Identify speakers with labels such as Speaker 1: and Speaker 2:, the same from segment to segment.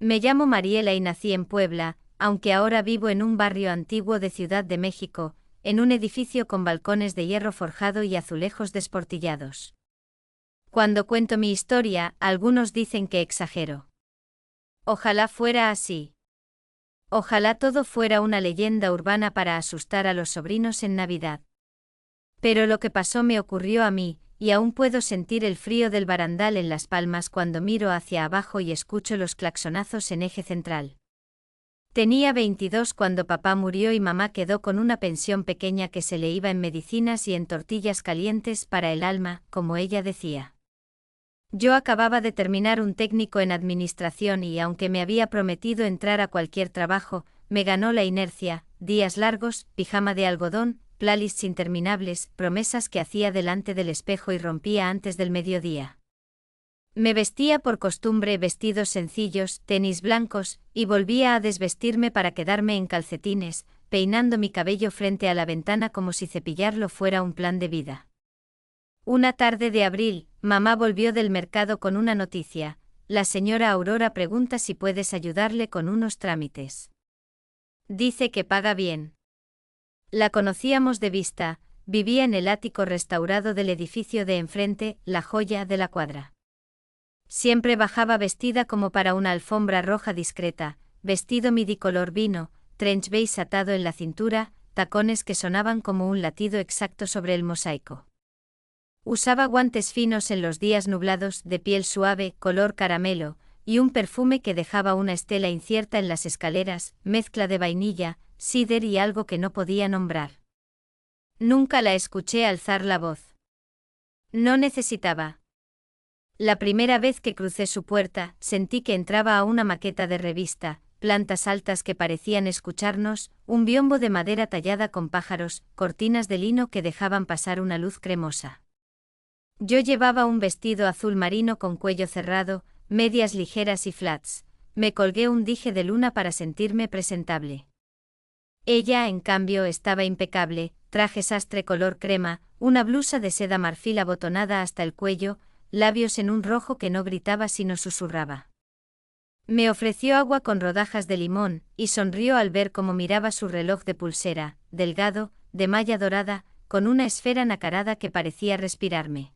Speaker 1: Me llamo Mariela y nací en Puebla, aunque ahora vivo en un barrio antiguo de Ciudad de México, en un edificio con balcones de hierro forjado y azulejos desportillados. Cuando cuento mi historia, algunos dicen que exagero. Ojalá fuera así. Ojalá todo fuera una leyenda urbana para asustar a los sobrinos en Navidad. Pero lo que pasó me ocurrió a mí, y aún puedo sentir el frío del barandal en las palmas cuando miro hacia abajo y escucho los claxonazos en eje central. Tenía 22 cuando papá murió y mamá quedó con una pensión pequeña que se le iba en medicinas y en tortillas calientes para el alma, como ella decía. Yo acababa de terminar un técnico en administración y aunque me había prometido entrar a cualquier trabajo, me ganó la inercia, días largos, pijama de algodón, playlists interminables, promesas que hacía delante del espejo y rompía antes del mediodía. Me vestía por costumbre vestidos sencillos, tenis blancos, y volvía a desvestirme para quedarme en calcetines, peinando mi cabello frente a la ventana como si cepillarlo fuera un plan de vida. Una tarde de abril, mamá volvió del mercado con una noticia. La señora Aurora pregunta si puedes ayudarle con unos trámites. Dice que paga bien. La conocíamos de vista, vivía en el ático restaurado del edificio de enfrente, la joya de la cuadra. Siempre bajaba vestida como para una alfombra roja discreta, vestido midi color vino, trench beige atado en la cintura, tacones que sonaban como un latido exacto sobre el mosaico. Usaba guantes finos en los días nublados, de piel suave, color caramelo, y un perfume que dejaba una estela incierta en las escaleras, mezcla de vainilla, cider y algo que no podía nombrar. Nunca la escuché alzar la voz. No necesitaba. La primera vez que crucé su puerta, sentí que entraba a una maqueta de revista, plantas altas que parecían escucharnos, un biombo de madera tallada con pájaros, cortinas de lino que dejaban pasar una luz cremosa. Yo llevaba un vestido azul marino con cuello cerrado, medias ligeras y flats. Me colgué un dije de luna para sentirme presentable. Ella, en cambio, estaba impecable, traje sastre color crema, una blusa de seda marfil abotonada hasta el cuello, labios en un rojo que no gritaba sino susurraba. Me ofreció agua con rodajas de limón, y sonrió al ver cómo miraba su reloj de pulsera, delgado, de malla dorada, con una esfera nacarada que parecía respirarme.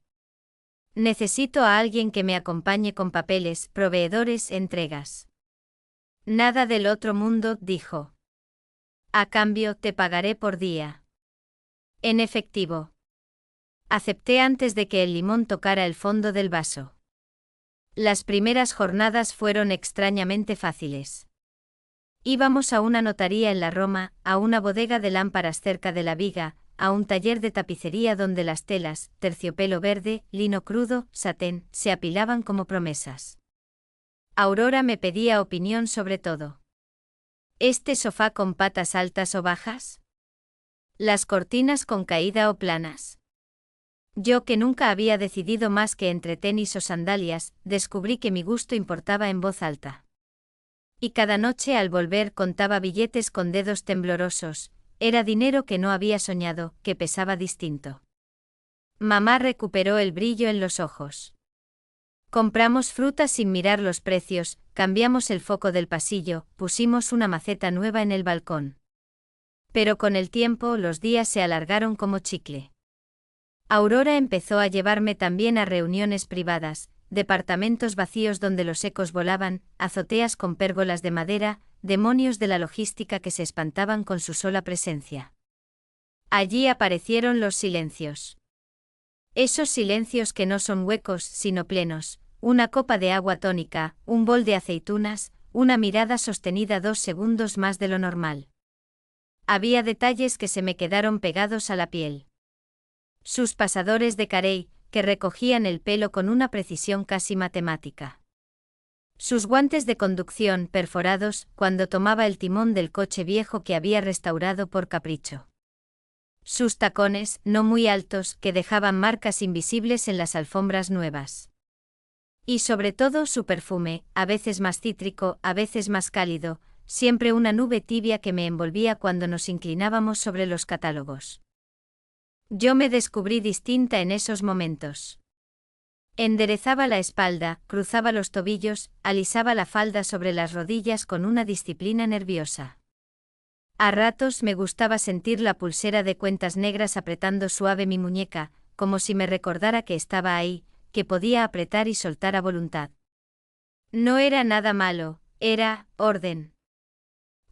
Speaker 1: Necesito a alguien que me acompañe con papeles, proveedores, entregas. Nada del otro mundo, dijo. A cambio, te pagaré por día. En efectivo. Acepté antes de que el limón tocara el fondo del vaso. Las primeras jornadas fueron extrañamente fáciles. Íbamos a una notaría en la Roma, a una bodega de lámparas cerca de la viga, a un taller de tapicería donde las telas, terciopelo verde, lino crudo, satén, se apilaban como promesas. Aurora me pedía opinión sobre todo. ¿Este sofá con patas altas o bajas? ¿Las cortinas con caída o planas? Yo, que nunca había decidido más que entre tenis o sandalias, descubrí que mi gusto importaba en voz alta. Y cada noche al volver contaba billetes con dedos temblorosos. Era dinero que no había soñado, que pesaba distinto. Mamá recuperó el brillo en los ojos. Compramos frutas sin mirar los precios, cambiamos el foco del pasillo, pusimos una maceta nueva en el balcón. Pero con el tiempo los días se alargaron como chicle. Aurora empezó a llevarme también a reuniones privadas, departamentos vacíos donde los ecos volaban, azoteas con pérgolas de madera, demonios de la logística que se espantaban con su sola presencia. Allí aparecieron los silencios. Esos silencios que no son huecos, sino plenos, una copa de agua tónica, un bol de aceitunas, una mirada sostenida 2 segundos más de lo normal. Había detalles que se me quedaron pegados a la piel. Sus pasadores de carey, que recogían el pelo con una precisión casi matemática. Sus guantes de conducción perforados cuando tomaba el timón del coche viejo que había restaurado por capricho. Sus tacones, no muy altos, que dejaban marcas invisibles en las alfombras nuevas. Y sobre todo su perfume, a veces más cítrico, a veces más cálido, siempre una nube tibia que me envolvía cuando nos inclinábamos sobre los catálogos. Yo me descubrí distinta en esos momentos. Enderezaba la espalda, cruzaba los tobillos, alisaba la falda sobre las rodillas con una disciplina nerviosa. A ratos me gustaba sentir la pulsera de cuentas negras apretando suave mi muñeca, como si me recordara que estaba ahí, que podía apretar y soltar a voluntad. No era nada malo, era orden.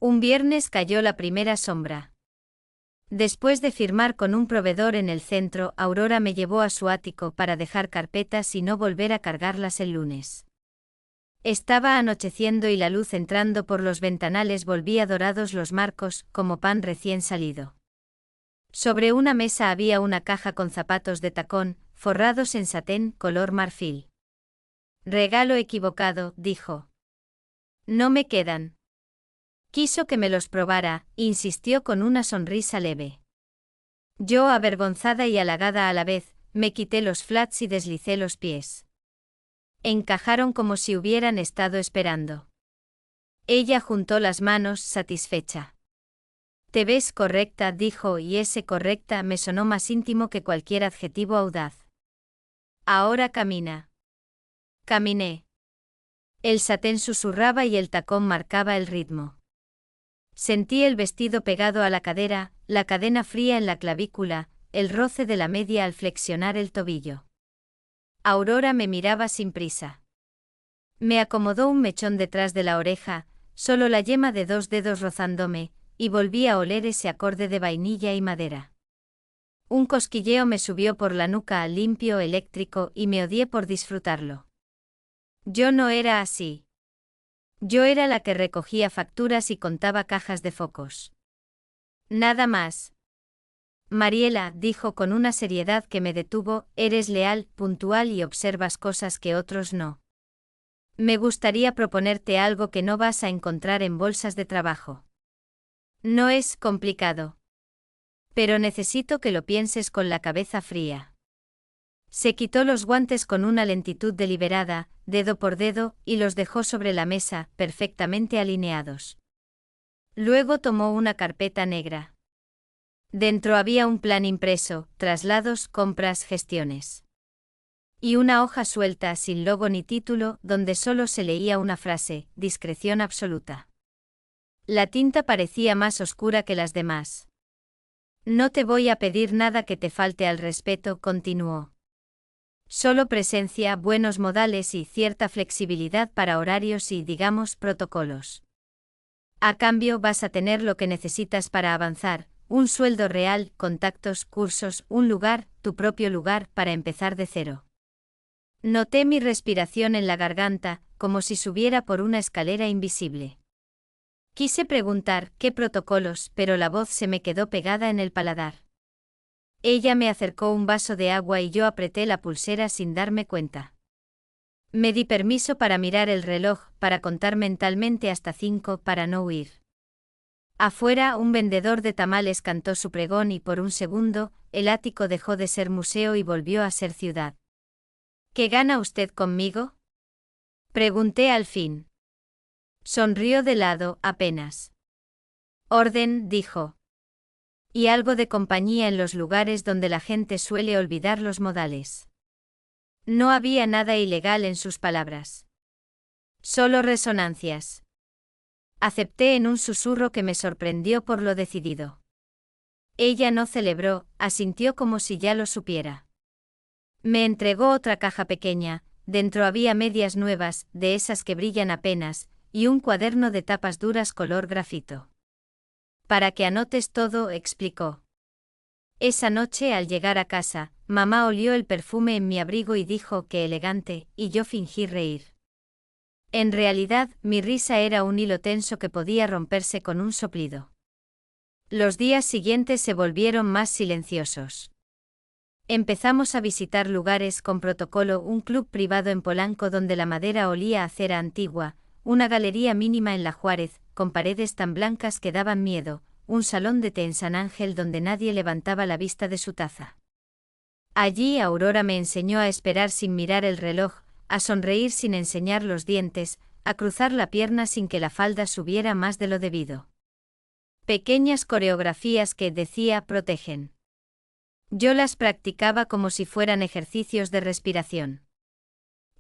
Speaker 1: Un viernes cayó la primera sombra. Después de firmar con un proveedor en el centro, Aurora me llevó a su ático para dejar carpetas y no volver a cargarlas el lunes. Estaba anocheciendo y la luz entrando por los ventanales volvía dorados los marcos, como pan recién salido. Sobre una mesa había una caja con zapatos de tacón, forrados en satén color marfil. Regalo equivocado, dijo. No me quedan. Quiso que me los probara, insistió con una sonrisa leve. Yo, avergonzada y halagada a la vez, me quité los flats y deslicé los pies. Encajaron como si hubieran estado esperando. Ella juntó las manos, satisfecha. Te ves correcta, dijo, y ese correcta me sonó más íntimo que cualquier adjetivo audaz. Ahora camina. Caminé. El satén susurraba y el tacón marcaba el ritmo. Sentí el vestido pegado a la cadera, la cadena fría en la clavícula, el roce de la media al flexionar el tobillo. Aurora me miraba sin prisa. Me acomodó un mechón detrás de la oreja, solo la yema de 2 dedos rozándome, y volví a oler ese acorde de vainilla y madera. Un cosquilleo me subió por la nuca limpio, eléctrico, y me odié por disfrutarlo. Yo no era así. Yo era la que recogía facturas y contaba cajas de focos. Nada más. Mariela, dijo con una seriedad que me detuvo, eres leal, puntual y observas cosas que otros no. Me gustaría proponerte algo que no vas a encontrar en bolsas de trabajo. No es complicado. Pero necesito que lo pienses con la cabeza fría. Se quitó los guantes con una lentitud deliberada, dedo por dedo, y los dejó sobre la mesa, perfectamente alineados. Luego tomó una carpeta negra. Dentro había un plan impreso, traslados, compras, gestiones. Y una hoja suelta, sin logo ni título, donde solo se leía una frase, discreción absoluta. La tinta parecía más oscura que las demás. No te voy a pedir nada que te falte al respeto, continuó. Solo presencia, buenos modales y cierta flexibilidad para horarios y, digamos, protocolos. A cambio vas a tener lo que necesitas para avanzar, un sueldo real, contactos, cursos, un lugar, tu propio lugar, para empezar de cero. Noté mi respiración en la garganta, como si subiera por una escalera invisible. Quise preguntar qué protocolos, pero la voz se me quedó pegada en el paladar. Ella me acercó un vaso de agua y yo apreté la pulsera sin darme cuenta. Me di permiso para mirar el reloj, para contar mentalmente hasta 5 para no huir. Afuera, un vendedor de tamales cantó su pregón y por un segundo, el ático dejó de ser museo y volvió a ser ciudad. ¿Qué gana usted conmigo?, pregunté al fin. Sonrió de lado, apenas. Orden, dijo. Y algo de compañía en los lugares donde la gente suele olvidar los modales. No había nada ilegal en sus palabras. Solo resonancias. Acepté en un susurro que me sorprendió por lo decidido. Ella no celebró, asintió como si ya lo supiera. Me entregó otra caja pequeña, dentro había medias nuevas, de esas que brillan apenas, y un cuaderno de tapas duras color grafito. Para que anotes todo, explicó. Esa noche al llegar a casa, mamá olió el perfume en mi abrigo y dijo que elegante, y yo fingí reír. En realidad, mi risa era un hilo tenso que podía romperse con un soplido. Los días siguientes se volvieron más silenciosos. Empezamos a visitar lugares con protocolo, un club privado en Polanco donde la madera olía a cera antigua, una galería mínima en La Juárez, con paredes tan blancas que daban miedo, un salón de té en San Ángel donde nadie levantaba la vista de su taza. Allí Aurora me enseñó a esperar sin mirar el reloj, a sonreír sin enseñar los dientes, a cruzar la pierna sin que la falda subiera más de lo debido. Pequeñas coreografías que, decía, protegen. Yo las practicaba como si fueran ejercicios de respiración.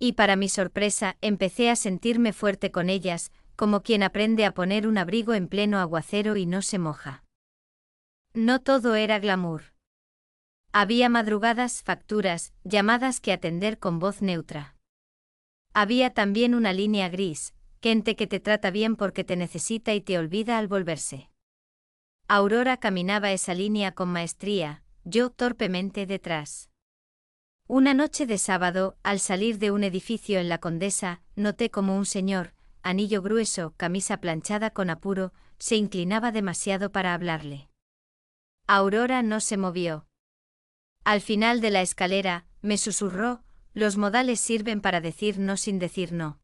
Speaker 1: Y para mi sorpresa, empecé a sentirme fuerte con ellas, como quien aprende a poner un abrigo en pleno aguacero y no se moja. No todo era glamour. Había madrugadas, facturas, llamadas que atender con voz neutra. Había también una línea gris, gente que te trata bien porque te necesita y te olvida al volverse. Aurora caminaba esa línea con maestría, yo torpemente detrás. Una noche de sábado, al salir de un edificio en La Condesa, noté como un señor, anillo grueso, camisa planchada con apuro, se inclinaba demasiado para hablarle. Aurora no se movió. Al final de la escalera, me susurró, los modales sirven para decir no sin decir no.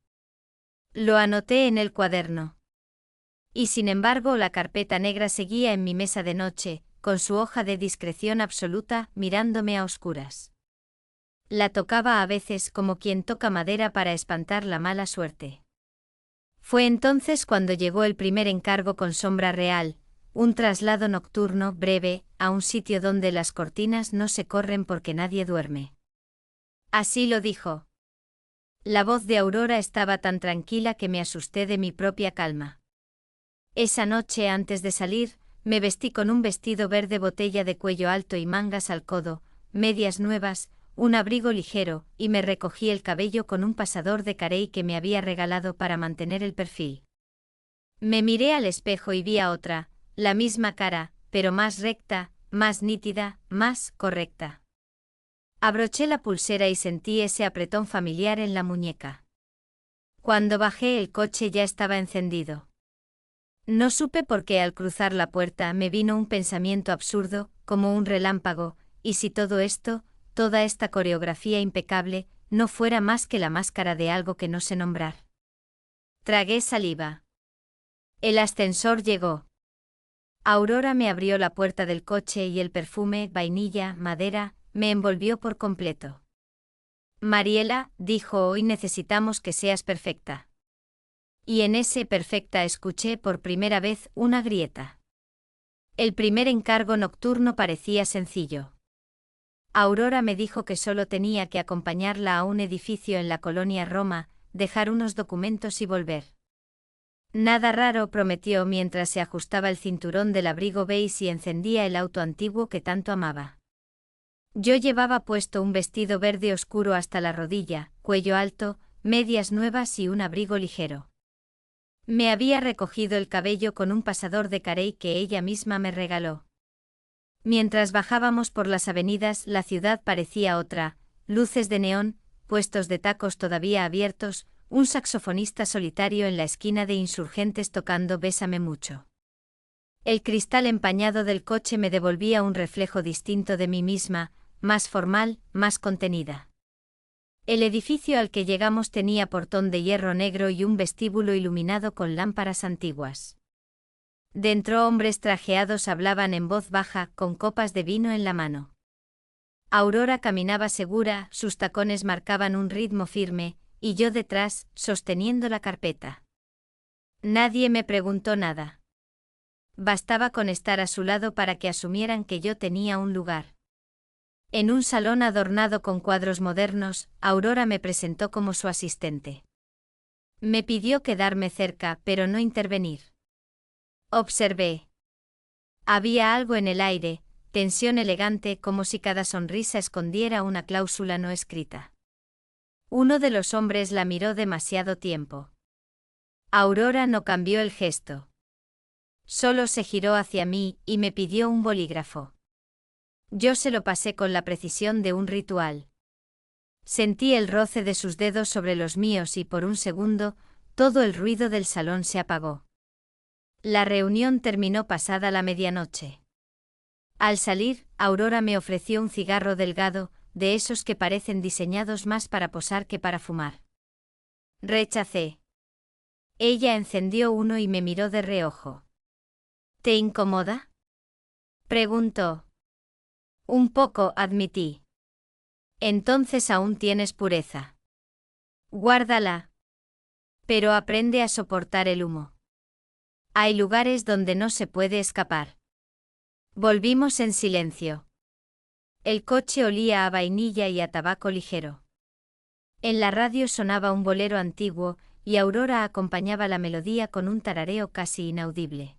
Speaker 1: Lo anoté en el cuaderno. Y sin embargo la carpeta negra seguía en mi mesa de noche, con su hoja de discreción absoluta, mirándome a oscuras. La tocaba a veces como quien toca madera para espantar la mala suerte. Fue entonces cuando llegó el primer encargo con sombra real, un traslado nocturno breve, a un sitio donde las cortinas no se corren porque nadie duerme. Así lo dijo. La voz de Aurora estaba tan tranquila que me asusté de mi propia calma. Esa noche antes de salir, me vestí con un vestido verde botella de cuello alto y mangas al codo, medias nuevas, un abrigo ligero, y me recogí el cabello con un pasador de carey que me había regalado para mantener el perfil. Me miré al espejo y vi a otra, la misma cara, pero más recta, más nítida, más correcta. Abroché la pulsera y sentí ese apretón familiar en la muñeca. Cuando bajé el coche ya estaba encendido. No supe por qué al cruzar la puerta me vino un pensamiento absurdo, como un relámpago, y si todo esto, toda esta coreografía impecable, no fuera más que la máscara de algo que no sé nombrar. Tragué saliva. El ascensor llegó. Aurora me abrió la puerta del coche y el perfume, vainilla, madera, me envolvió por completo. Mariela, dijo, hoy necesitamos que seas perfecta. Y en ese perfecta escuché por primera vez una grieta. El primer encargo nocturno parecía sencillo. Aurora me dijo que solo tenía que acompañarla a un edificio en la colonia Roma, dejar unos documentos y volver. Nada raro, prometió mientras se ajustaba el cinturón del abrigo beige y encendía el auto antiguo que tanto amaba. Yo llevaba puesto un vestido verde oscuro hasta la rodilla, cuello alto, medias nuevas y un abrigo ligero. Me había recogido el cabello con un pasador de carey que ella misma me regaló. Mientras bajábamos por las avenidas, la ciudad parecía otra, luces de neón, puestos de tacos todavía abiertos, un saxofonista solitario en la esquina de Insurgentes tocando Bésame mucho. El cristal empañado del coche me devolvía un reflejo distinto de mí misma, más formal, más contenida. El edificio al que llegamos tenía portón de hierro negro y un vestíbulo iluminado con lámparas antiguas. Dentro hombres trajeados hablaban en voz baja, con copas de vino en la mano. Aurora caminaba segura, sus tacones marcaban un ritmo firme, y yo detrás, sosteniendo la carpeta. Nadie me preguntó nada. Bastaba con estar a su lado para que asumieran que yo tenía un lugar. En un salón adornado con cuadros modernos, Aurora me presentó como su asistente. Me pidió quedarme cerca, pero no intervenir. Observé. Había algo en el aire, tensión elegante, como si cada sonrisa escondiera una cláusula no escrita. Uno de los hombres la miró demasiado tiempo. Aurora no cambió el gesto. Solo se giró hacia mí y me pidió un bolígrafo. Yo se lo pasé con la precisión de un ritual. Sentí el roce de sus dedos sobre los míos y por un segundo, todo el ruido del salón se apagó. La reunión terminó pasada la medianoche. Al salir, Aurora me ofreció un cigarro delgado, de esos que parecen diseñados más para posar que para fumar. Rechacé. Ella encendió uno y me miró de reojo. ¿Te incomoda?, preguntó. Un poco, admití. Entonces aún tienes pureza. Guárdala. Pero aprende a soportar el humo. Hay lugares donde no se puede escapar. Volvimos en silencio. El coche olía a vainilla y a tabaco ligero. En la radio sonaba un bolero antiguo, y Aurora acompañaba la melodía con un tarareo casi inaudible.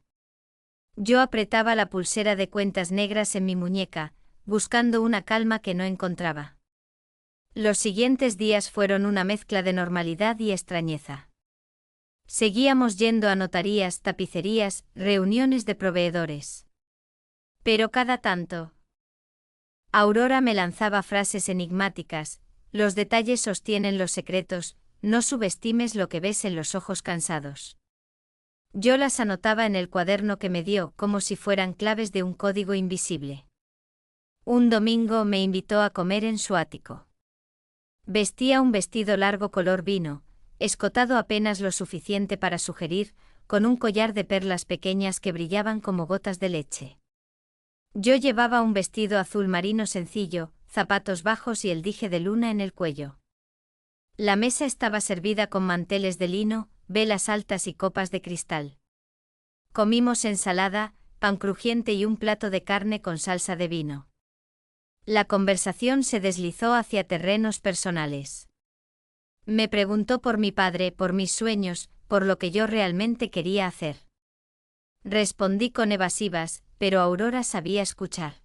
Speaker 1: Yo apretaba la pulsera de cuentas negras en mi muñeca, buscando una calma que no encontraba. Los siguientes días fueron una mezcla de normalidad y extrañeza. Seguíamos yendo a notarías, tapicerías, reuniones de proveedores. Pero cada tanto, Aurora me lanzaba frases enigmáticas: los detalles sostienen los secretos, no subestimes lo que ves en los ojos cansados. Yo las anotaba en el cuaderno que me dio como si fueran claves de un código invisible. Un domingo me invitó a comer en su ático. Vestía un vestido largo color vino, escotado apenas lo suficiente para sugerir, con un collar de perlas pequeñas que brillaban como gotas de leche. Yo llevaba un vestido azul marino sencillo, zapatos bajos y el dije de luna en el cuello. La mesa estaba servida con manteles de lino, velas altas y copas de cristal. Comimos ensalada, pan crujiente y un plato de carne con salsa de vino. La conversación se deslizó hacia terrenos personales. Me preguntó por mi padre, por mis sueños, por lo que yo realmente quería hacer. Respondí con evasivas, pero Aurora sabía escuchar.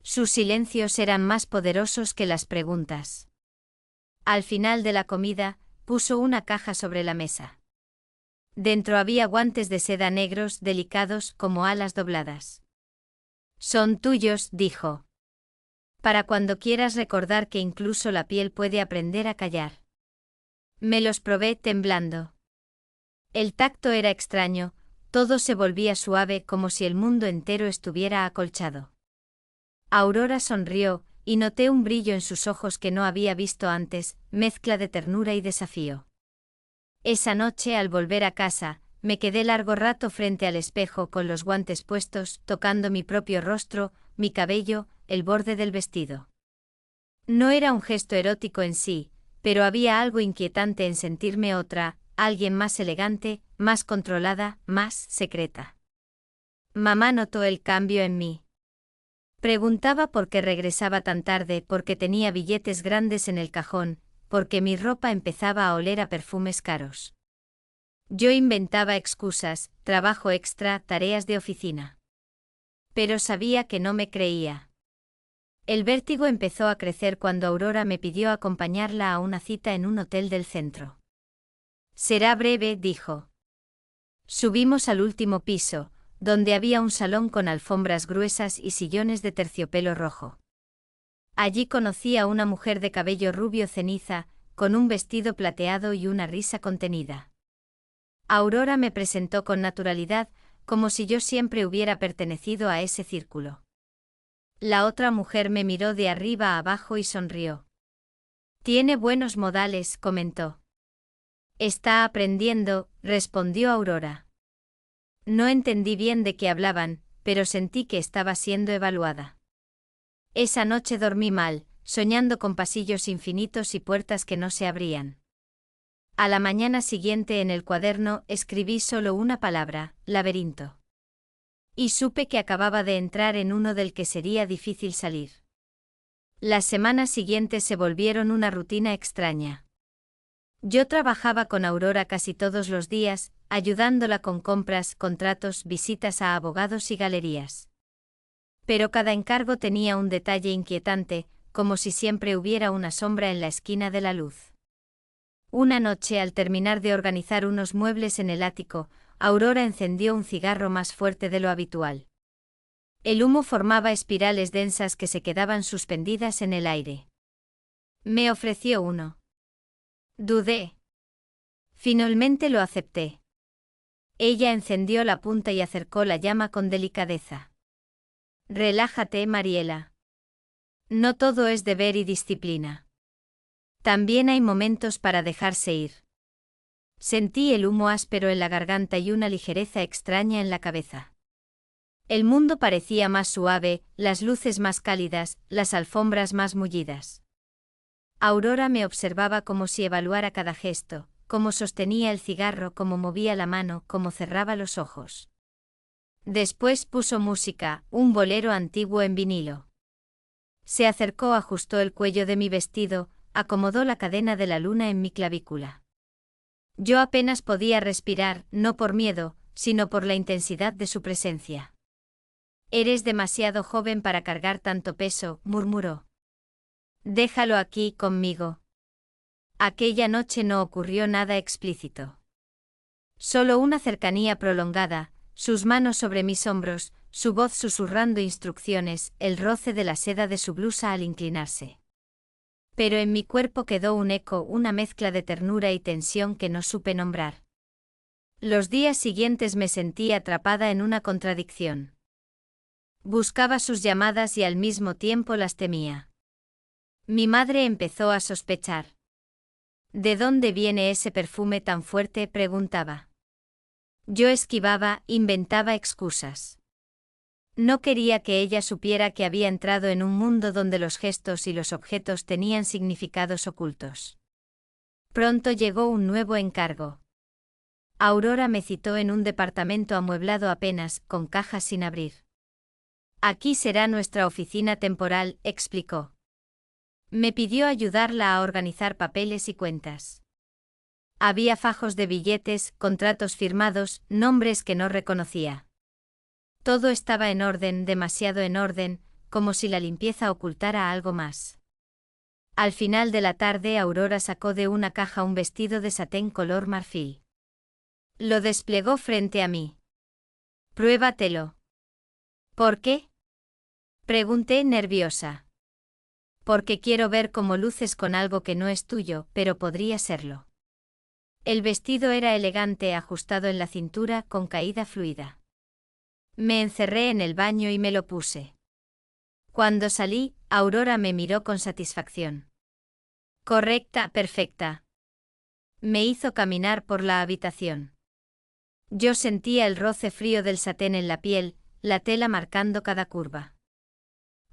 Speaker 1: Sus silencios eran más poderosos que las preguntas. Al final de la comida, puso una caja sobre la mesa. Dentro había guantes de seda negros, delicados, como alas dobladas. Son tuyos, dijo. Para cuando quieras recordar que incluso la piel puede aprender a callar. Me los probé temblando. El tacto era extraño, todo se volvía suave como si el mundo entero estuviera acolchado. Aurora sonrió, y noté un brillo en sus ojos que no había visto antes, mezcla de ternura y desafío. Esa noche, al volver a casa, me quedé largo rato frente al espejo con los guantes puestos, tocando mi propio rostro, mi cabello, el borde del vestido. No era un gesto erótico en sí, pero había algo inquietante en sentirme otra, alguien más elegante, más controlada, más secreta. Mamá notó el cambio en mí. Preguntaba por qué regresaba tan tarde, porque tenía billetes grandes en el cajón, porque mi ropa empezaba a oler a perfumes caros. Yo inventaba excusas, trabajo extra, tareas de oficina. Pero sabía que no me creía. El vértigo empezó a crecer cuando Aurora me pidió acompañarla a una cita en un hotel del centro. Será breve, dijo. Subimos al último piso, donde había un salón con alfombras gruesas y sillones de terciopelo rojo. Allí conocí a una mujer de cabello rubio ceniza, con un vestido plateado y una risa contenida. Aurora me presentó con naturalidad, como si yo siempre hubiera pertenecido a ese círculo. La otra mujer me miró de arriba a abajo y sonrió. Tiene buenos modales, comentó. Está aprendiendo, respondió Aurora. No entendí bien de qué hablaban, pero sentí que estaba siendo evaluada. Esa noche dormí mal, soñando con pasillos infinitos y puertas que no se abrían. A la mañana siguiente en el cuaderno escribí solo una palabra: laberinto. Y supe que acababa de entrar en uno del que sería difícil salir. Las semanas siguientes se volvieron una rutina extraña. Yo trabajaba con Aurora casi todos los días, ayudándola con compras, contratos, visitas a abogados y galerías. Pero cada encargo tenía un detalle inquietante, como si siempre hubiera una sombra en la esquina de la luz. Una noche, al terminar de organizar unos muebles en el ático, Aurora encendió un cigarro más fuerte de lo habitual. El humo formaba espirales densas que se quedaban suspendidas en el aire. Me ofreció uno. Dudé. Finalmente lo acepté. Ella encendió la punta y acercó la llama con delicadeza. Relájate, Mariela. No todo es deber y disciplina. También hay momentos para dejarse ir. Sentí el humo áspero en la garganta y una ligereza extraña en la cabeza. El mundo parecía más suave, las luces más cálidas, las alfombras más mullidas. Aurora me observaba como si evaluara cada gesto, cómo sostenía el cigarro, cómo movía la mano, cómo cerraba los ojos. Después puso música, un bolero antiguo en vinilo. Se acercó, ajustó el cuello de mi vestido, acomodó la cadena de la luna en mi clavícula. Yo apenas podía respirar, no por miedo, sino por la intensidad de su presencia. «Eres demasiado joven para cargar tanto peso», murmuró. «Déjalo aquí conmigo». Aquella noche no ocurrió nada explícito. Solo una cercanía prolongada, sus manos sobre mis hombros, su voz susurrando instrucciones, el roce de la seda de su blusa al inclinarse. Pero en mi cuerpo quedó un eco, una mezcla de ternura y tensión que no supe nombrar. Los días siguientes me sentí atrapada en una contradicción. Buscaba sus llamadas y al mismo tiempo las temía. Mi madre empezó a sospechar. «¿De dónde viene ese perfume tan fuerte?», preguntaba. Yo esquivaba, inventaba excusas. No quería que ella supiera que había entrado en un mundo donde los gestos y los objetos tenían significados ocultos. Pronto llegó un nuevo encargo. Aurora me citó en un departamento amueblado apenas, con cajas sin abrir. «Aquí será nuestra oficina temporal», explicó. Me pidió ayudarla a organizar papeles y cuentas. Había fajos de billetes, contratos firmados, nombres que no reconocía. Todo estaba en orden, demasiado en orden, como si la limpieza ocultara algo más. Al final de la tarde Aurora sacó de una caja un vestido de satén color marfil. Lo desplegó frente a mí. «Pruébatelo». «¿Por qué?», pregunté nerviosa. «Porque quiero ver cómo luces con algo que no es tuyo, pero podría serlo». El vestido era elegante, ajustado en la cintura, con caída fluida. Me encerré en el baño y me lo puse. Cuando salí, Aurora me miró con satisfacción. «Correcta, perfecta». Me hizo caminar por la habitación. Yo sentía el roce frío del satén en la piel, la tela marcando cada curva.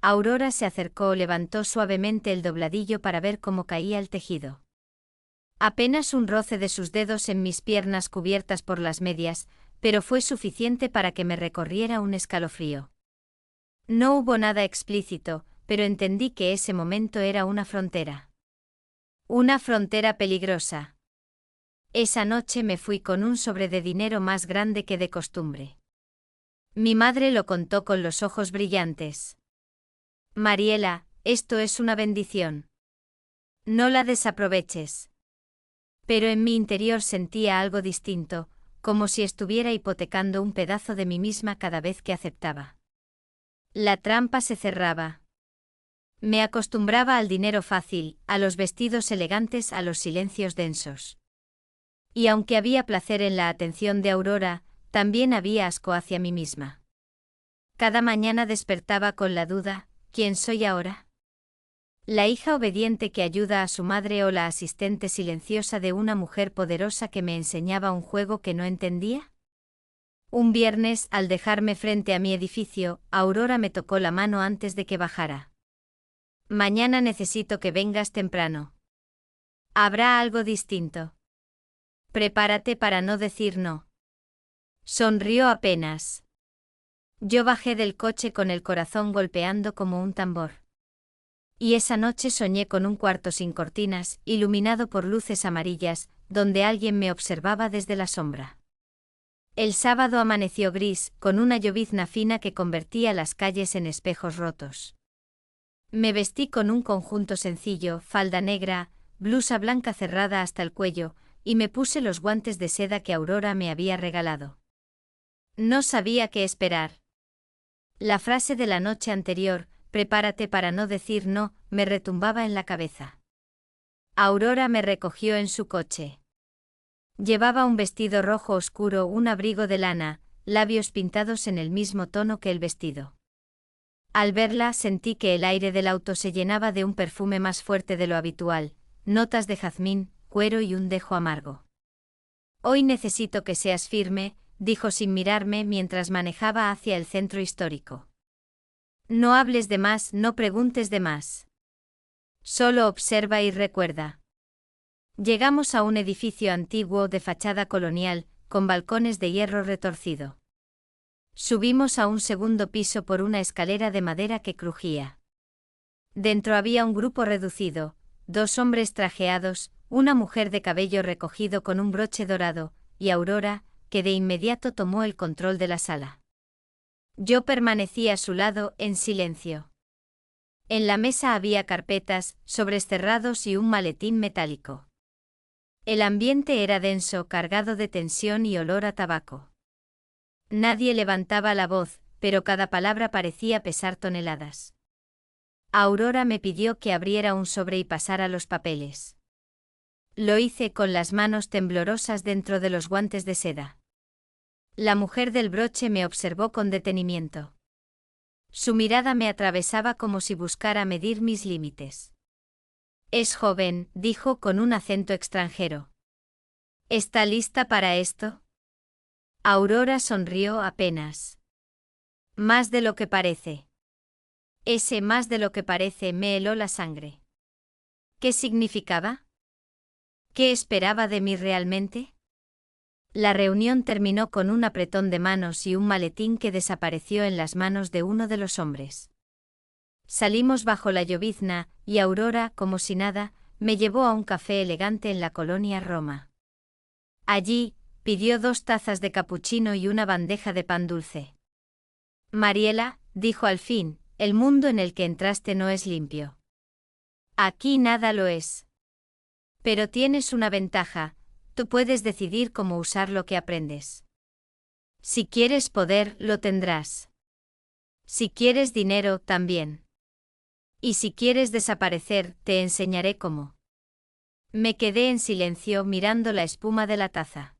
Speaker 1: Aurora se acercó, levantó suavemente el dobladillo para ver cómo caía el tejido. Apenas un roce de sus dedos en mis piernas cubiertas por las medias, pero fue suficiente para que me recorriera un escalofrío. No hubo nada explícito, pero entendí que ese momento era una frontera. Una frontera peligrosa. Esa noche me fui con un sobre de dinero más grande que de costumbre. Mi madre lo contó con los ojos brillantes. «Mariela, esto es una bendición. No la desaproveches». Pero en mi interior sentía algo distinto, como si estuviera hipotecando un pedazo de mí misma cada vez que aceptaba. La trampa se cerraba. Me acostumbraba al dinero fácil, a los vestidos elegantes, a los silencios densos. Y aunque había placer en la atención de Aurora, también había asco hacia mí misma. Cada mañana despertaba con la duda: ¿quién soy ahora? ¿La hija obediente que ayuda a su madre o la asistente silenciosa de una mujer poderosa que me enseñaba un juego que no entendía? Un viernes, al dejarme frente a mi edificio, Aurora me tocó la mano antes de que bajara. «Mañana necesito que vengas temprano. Habrá algo distinto. Prepárate para no decir no». Sonrió apenas. Yo bajé del coche con el corazón golpeando como un tambor. Y esa noche soñé con un cuarto sin cortinas, iluminado por luces amarillas, donde alguien me observaba desde la sombra. El sábado amaneció gris, con una llovizna fina que convertía las calles en espejos rotos. Me vestí con un conjunto sencillo, falda negra, blusa blanca cerrada hasta el cuello, y me puse los guantes de seda que Aurora me había regalado. No sabía qué esperar. La frase de la noche anterior, «prepárate para no decir no», me retumbaba en la cabeza. Aurora me recogió en su coche. Llevaba un vestido rojo oscuro, un abrigo de lana, labios pintados en el mismo tono que el vestido. Al verla sentí que el aire del auto se llenaba de un perfume más fuerte de lo habitual, notas de jazmín, cuero y un dejo amargo. «Hoy necesito que seas firme», dijo sin mirarme mientras manejaba hacia el centro histórico. «No hables de más, no preguntes de más. Solo observa y recuerda». Llegamos a un edificio antiguo de fachada colonial, con balcones de hierro retorcido. Subimos a un segundo piso por una escalera de madera que crujía. Dentro había un grupo reducido, dos hombres trajeados, una mujer de cabello recogido con un broche dorado, y Aurora, que de inmediato tomó el control de la sala. Yo permanecí a su lado, en silencio. En la mesa había carpetas, sobres cerrados y un maletín metálico. El ambiente era denso, cargado de tensión y olor a tabaco. Nadie levantaba la voz, pero cada palabra parecía pesar toneladas. Aurora me pidió que abriera un sobre y pasara los papeles. Lo hice con las manos temblorosas dentro de los guantes de seda. La mujer del broche me observó con detenimiento. Su mirada me atravesaba como si buscara medir mis límites. «Es joven», dijo con un acento extranjero. «¿Está lista para esto?» Aurora sonrió apenas. «Más de lo que parece». Ese más de lo que parece me heló la sangre. ¿Qué significaba? ¿Qué esperaba de mí realmente? La reunión terminó con un apretón de manos y un maletín que desapareció en las manos de uno de los hombres. Salimos bajo la llovizna, y Aurora, como si nada, me llevó a un café elegante en la colonia Roma. Allí, pidió 2 tazas de capuchino y una bandeja de pan dulce. «Mariela», dijo al fin, «el mundo en el que entraste no es limpio. Aquí nada lo es. Pero tienes una ventaja, tú puedes decidir cómo usar lo que aprendes. Si quieres poder, lo tendrás. Si quieres dinero, también. Y si quieres desaparecer, te enseñaré cómo». Me quedé en silencio mirando la espuma de la taza.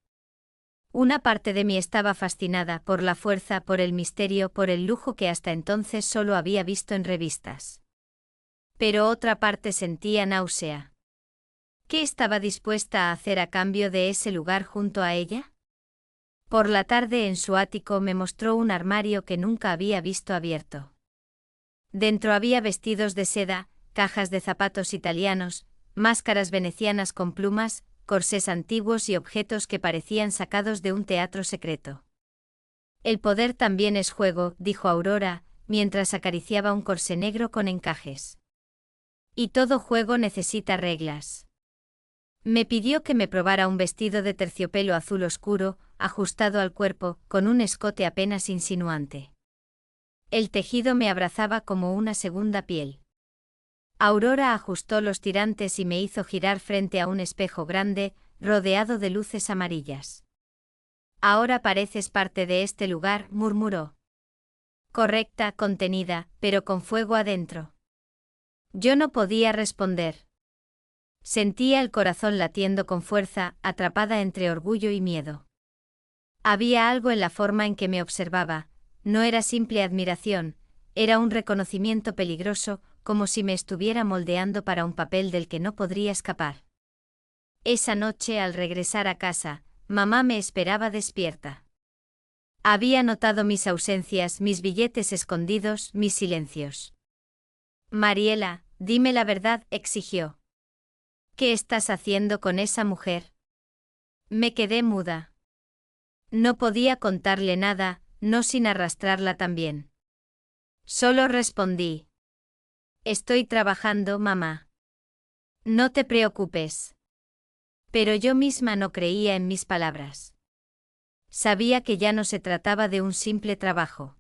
Speaker 1: Una parte de mí estaba fascinada por la fuerza, por el misterio, por el lujo que hasta entonces solo había visto en revistas. Pero otra parte sentía náusea. ¿Qué estaba dispuesta a hacer a cambio de ese lugar junto a ella? Por la tarde en su ático me mostró un armario que nunca había visto abierto. Dentro había vestidos de seda, cajas de zapatos italianos, máscaras venecianas con plumas, corsés antiguos y objetos que parecían sacados de un teatro secreto. «El poder también es juego», dijo Aurora, mientras acariciaba un corsé negro con encajes. «Y todo juego necesita reglas». Me pidió que me probara un vestido de terciopelo azul oscuro, ajustado al cuerpo, con un escote apenas insinuante. El tejido me abrazaba como una segunda piel. Aurora ajustó los tirantes y me hizo girar frente a un espejo grande, rodeado de luces amarillas. «Ahora pareces parte de este lugar», murmuró. «Correcta, contenida, pero con fuego adentro». Yo no podía responder. Sentía el corazón latiendo con fuerza, atrapada entre orgullo y miedo. Había algo en la forma en que me observaba, no era simple admiración, era un reconocimiento peligroso, como si me estuviera moldeando para un papel del que no podría escapar. Esa noche al regresar a casa, mamá me esperaba despierta. Había notado mis ausencias, mis billetes escondidos, mis silencios. «Mariela, dime la verdad», exigió. «¿Qué estás haciendo con esa mujer?» Me quedé muda. No podía contarle nada, no sin arrastrarla también. Solo respondí: «Estoy trabajando, mamá». «No te preocupes». Pero yo misma no creía en mis palabras. Sabía que ya no se trataba de un simple trabajo.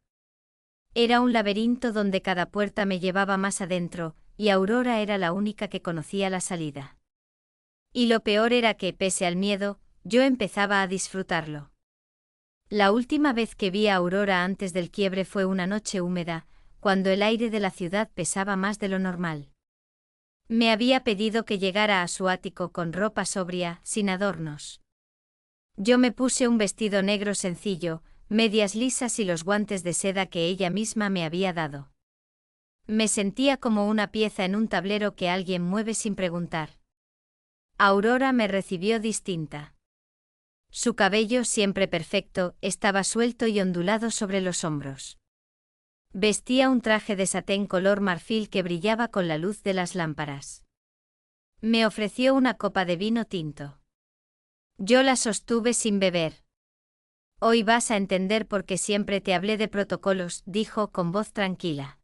Speaker 1: Era un laberinto donde cada puerta me llevaba más adentro, y Aurora era la única que conocía la salida. Y lo peor era que, pese al miedo, yo empezaba a disfrutarlo. La última vez que vi a Aurora antes del quiebre fue una noche húmeda, cuando el aire de la ciudad pesaba más de lo normal. Me había pedido que llegara a su ático con ropa sobria, sin adornos. Yo me puse un vestido negro sencillo, medias lisas y los guantes de seda que ella misma me había dado. Me sentía como una pieza en un tablero que alguien mueve sin preguntar. Aurora me recibió distinta. Su cabello, siempre perfecto, estaba suelto y ondulado sobre los hombros. Vestía un traje de satén color marfil que brillaba con la luz de las lámparas. Me ofreció una copa de vino tinto. Yo la sostuve sin beber. «Hoy vas a entender por qué siempre te hablé de protocolos», dijo con voz tranquila.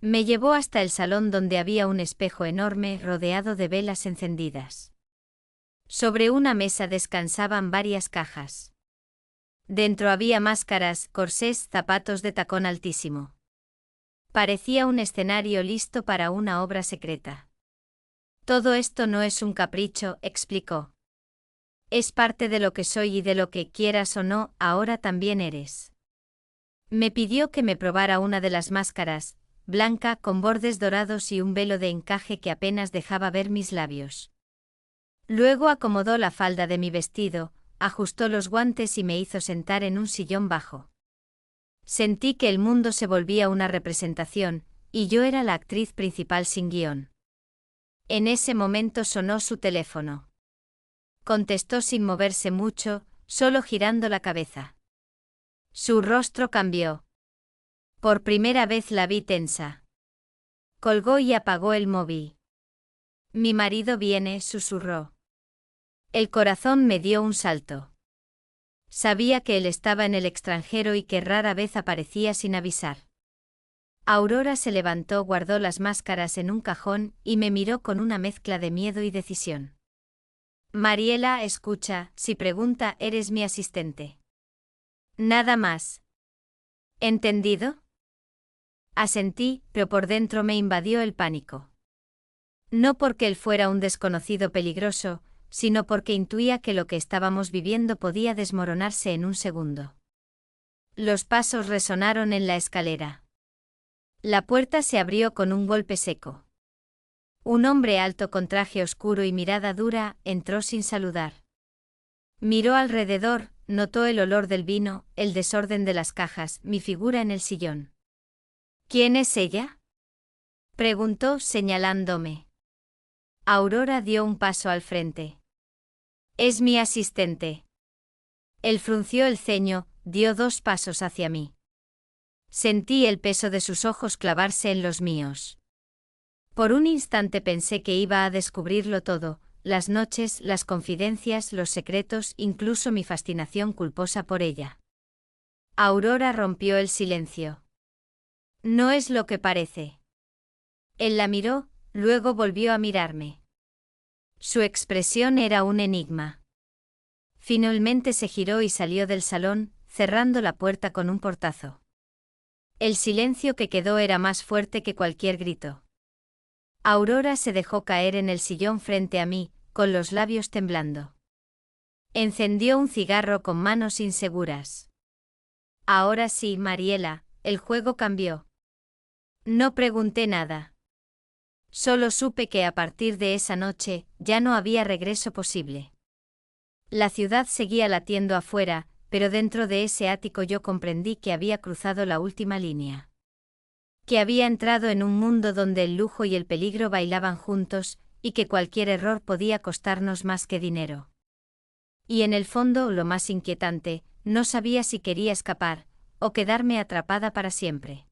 Speaker 1: Me llevó hasta el salón donde había un espejo enorme rodeado de velas encendidas. Sobre una mesa descansaban varias cajas. Dentro había máscaras, corsés, zapatos de tacón altísimo. Parecía un escenario listo para una obra secreta. Todo esto no es un capricho, explicó. Es parte de lo que soy y de lo que, quieras o no, ahora también eres. Me pidió que me probara una de las máscaras, blanca con bordes dorados y un velo de encaje que apenas dejaba ver mis labios. Luego acomodó la falda de mi vestido, ajustó los guantes y me hizo sentar en un sillón bajo. Sentí que el mundo se volvía una representación, y yo era la actriz principal sin guión. En ese momento sonó su teléfono. Contestó sin moverse mucho, solo girando la cabeza. Su rostro cambió. Por primera vez la vi tensa. Colgó y apagó el móvil. Mi marido viene, susurró. El corazón me dio un salto. Sabía que él estaba en el extranjero y que rara vez aparecía sin avisar. Aurora se levantó, guardó las máscaras en un cajón y me miró con una mezcla de miedo y decisión. Mariela, escucha, si pregunta, eres mi asistente. Nada más. ¿Entendido? Asentí, pero por dentro me invadió el pánico. No porque él fuera un desconocido peligroso, sino porque intuía que lo que estábamos viviendo podía desmoronarse en un segundo. Los pasos resonaron en la escalera. La puerta se abrió con un golpe seco. Un hombre alto con traje oscuro y mirada dura entró sin saludar. Miró alrededor, notó el olor del vino, el desorden de las cajas, mi figura en el sillón. ¿Quién es ella?, preguntó señalándome. Aurora dio un paso al frente. Es mi asistente. Él frunció el ceño, dio 2 pasos hacia mí. Sentí el peso de sus ojos clavarse en los míos. Por un instante pensé que iba a descubrirlo todo, las noches, las confidencias, los secretos, incluso mi fascinación culposa por ella. Aurora rompió el silencio. No es lo que parece. Él la miró, luego volvió a mirarme. Su expresión era un enigma. Finalmente se giró y salió del salón, cerrando la puerta con un portazo. El silencio que quedó era más fuerte que cualquier grito. Aurora se dejó caer en el sillón frente a mí, con los labios temblando. Encendió un cigarro con manos inseguras. Ahora sí, Mariela, el juego cambió. No pregunté nada. Solo supe que a partir de esa noche, ya no había regreso posible. La ciudad seguía latiendo afuera, pero dentro de ese ático yo comprendí que había cruzado la última línea. Que había entrado en un mundo donde el lujo y el peligro bailaban juntos, y que cualquier error podía costarnos más que dinero. Y en el fondo, lo más inquietante, no sabía si quería escapar, o quedarme atrapada para siempre.